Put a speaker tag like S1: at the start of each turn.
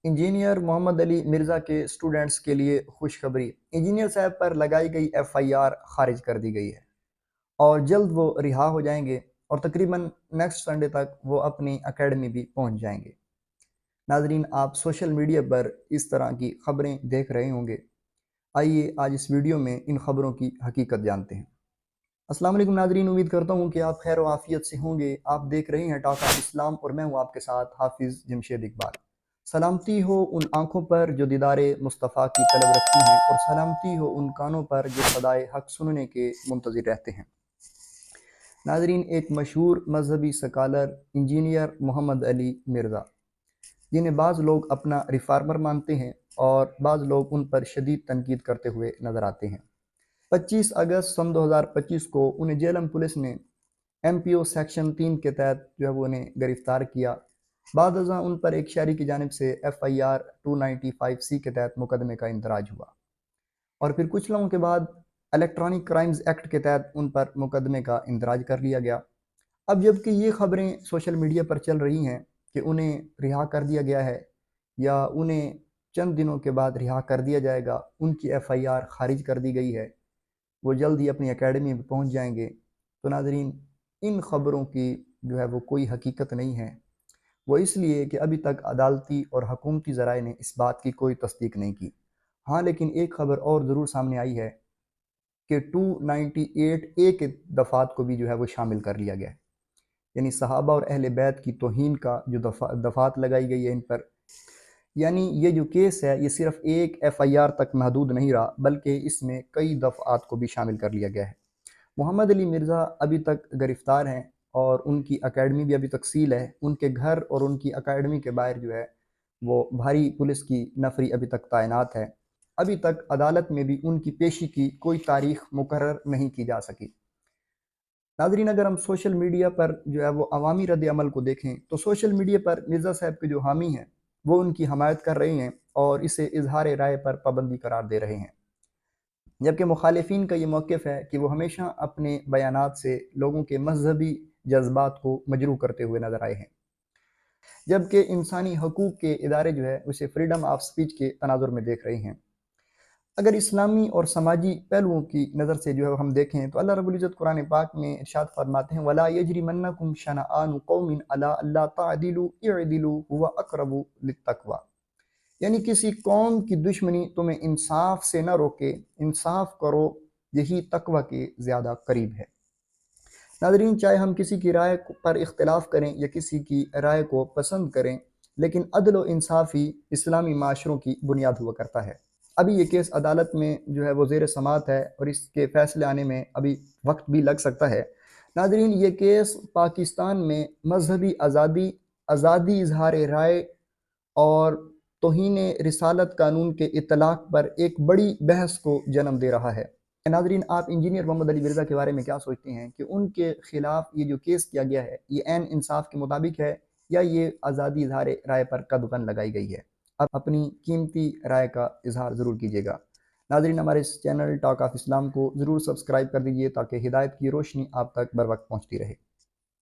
S1: Engineer Mohammad Ali Mirza के students के लिए खुशखबरी। इंजीनियर साहब पर लगाई गई एफआईआर खारिज कर दी गई है और जल्द वो रिहा हो जाएंगे और तकरीबन नेक्स्ट संडे तक वो अपनी एकेडमी भी पहुंच जाएंगे। नाजरीन, आप सोशल मीडिया पर इस तरह की खबरें देख रहे होंगे। आइए आज इस वीडियो में इन खबरों की हकीकत जानते हैं। अस्सलाम वालेकुम नाजरीन, उम्मीद करता हूँ कि आप खैर व आफियत से होंगे। आप देख रहे हैं टॉक ऑफ इस्लाम और मैं हूँ आपके साथ हाफिज़ जमशेद इकबाल। सलामती हो उन आँखों पर जो दीदारे मुस्तफ़ा की तलब रखती हैं, और सलामती हो उन कानों पर जो सदाए हक सुनने के मुंतज़िर रहते हैं। नाजरीन, एक मशहूर मजहबी स्कॉलर इंजीनियर मोहम्मद अली मिर्ज़ा, जिन्हें बाज़ लोग अपना रिफार्मर मानते हैं और बाज़ लोग उन पर शदीद तनकीद करते हुए नज़र आते हैं। 25 अगस्त सन 2025 को उन्हें जेलम पुलिस ने MPO सेक्शन 3 के तहत जो है वो उन्हें गिरफ्तार किया। बाद अज़ां उन पर एक शहरी की जानिब से FIR 295C के तहत मुकदमे का इंदराज हुआ और फिर कुछ लम्हों के बाद इलेक्ट्रॉनिक क्राइम्स एक्ट के तहत उन पर मुकदमे का इंदराज कर लिया गया। अब जबकि ये खबरें सोशल मीडिया पर चल रही हैं कि उन्हें रिहा कर दिया गया है या उन्हें चंद दिनों के बाद रिहा कर दिया जाएगा, उनकी FIR खारिज कर दी गई है, वो जल्द ही अपनी एकेडमी में पहुंच जाएंगे, तो नाजरीन, इन खबरों की जो है वो कोई हकीकत नहीं है। वो इसलिए कि अभी तक अदालती और हुकूमती ज़राए ने इस बात की कोई तस्दीक नहीं की। हाँ, लेकिन एक खबर और ज़रूर सामने आई है कि 298A के दफ़ात को भी जो है वो शामिल कर लिया गया है। यानी सहाबा और अहले बैत की तौहीन का जो दफ़ात लगाई गई है इन पर। यानी ये जो केस है ये सिर्फ एक FIR तक महदूद नहीं रहा, बल्कि इसमें कई दफ़ात को भी शामिल कर लिया गया है। मोहम्मद अली मिर्ज़ा अभी तक गिरफ़्तार हैं और उनकी एकेडमी भी अभी तक सील है। उनके घर और उनकी एकेडमी के बाहर जो है वो भारी पुलिस की नफरी अभी तक तैनात है। अभी तक अदालत में भी उनकी पेशी की कोई तारीख मुकर्रर नहीं की जा सकी। नाज़रीन, अगर हम सोशल मीडिया पर जो है वो अवामी रद्द अमल को देखें तो सोशल मीडिया पर मिर्ज़ा साहब के जो हामी हैं वो उनकी हमायत कर रहे हैं और इसे इजहार राय पर पाबंदी करार दे रहे हैं, जबकि मुखालिफिन का ये मौक़िफ़ है कि वो हमेशा अपने बयानात से लोगों के मजहबी जज्बात को मजरूह करते हुए नज़र आए हैं। जबकि इंसानी हकूक़ के इदारे जो है उसे फ्रीडम ऑफ स्पीच के तनाजुर में देख रहे हैं। अगर इस्लामी और समाजी पहलुओं की नज़र से जो है हम देखें तो अल्लाह रब्बुल इज़्ज़त कुरान पाक में इरशाद फरमाते हैं, वला यजरिमन्नकुम शनआनु कौमिन अला अल्ला तादिलु इअदिलु हुवा अक़रबु लित्तक़वा। यानी किसी कौम की दुश्मनी तुम्हें इंसाफ से न रोके, इंसाफ करो, यही तकवा के ज़्यादा करीब है। नाज़रीन, चाहे हम किसी की राय पर इख्तिलाफ करें या किसी की राय को पसंद करें, लेकिन अदल व इंसाफ ही इस्लामी माशरों की बुनियाद हुआ करता है। अभी ये केस अदालत में जो है वो ज़ेर समाअत है और इसके फैसले आने में अभी वक्त भी लग सकता है। नाज़रीन, ये केस पाकिस्तान में मजहबी आज़ादी इजहार राय और तौहीन रिसालत कानून के इतलाक़ पर एक बड़ी बहस को जन्म दे रहा है। नाज़रीन, आप इंजीनियर मोहम्मद अली मिर्ज़ा के बारे में क्या सोचते हैं कि उनके ख़िलाफ़ ये जो केस किया गया है ये ऐन इंसाफ के मुताबिक है या ये आज़ादी इजहार राय पर कदगन लगाई गई है? आप अपनी कीमती राय का इजहार ज़रूर कीजिएगा। नाज़रीन, हमारे इस चैनल टॉक ऑफ इस्लाम को ज़रूर सब्सक्राइब कर दीजिए ताकि हिदायत की रोशनी आप तक बर वक्त पहुँचती रहे।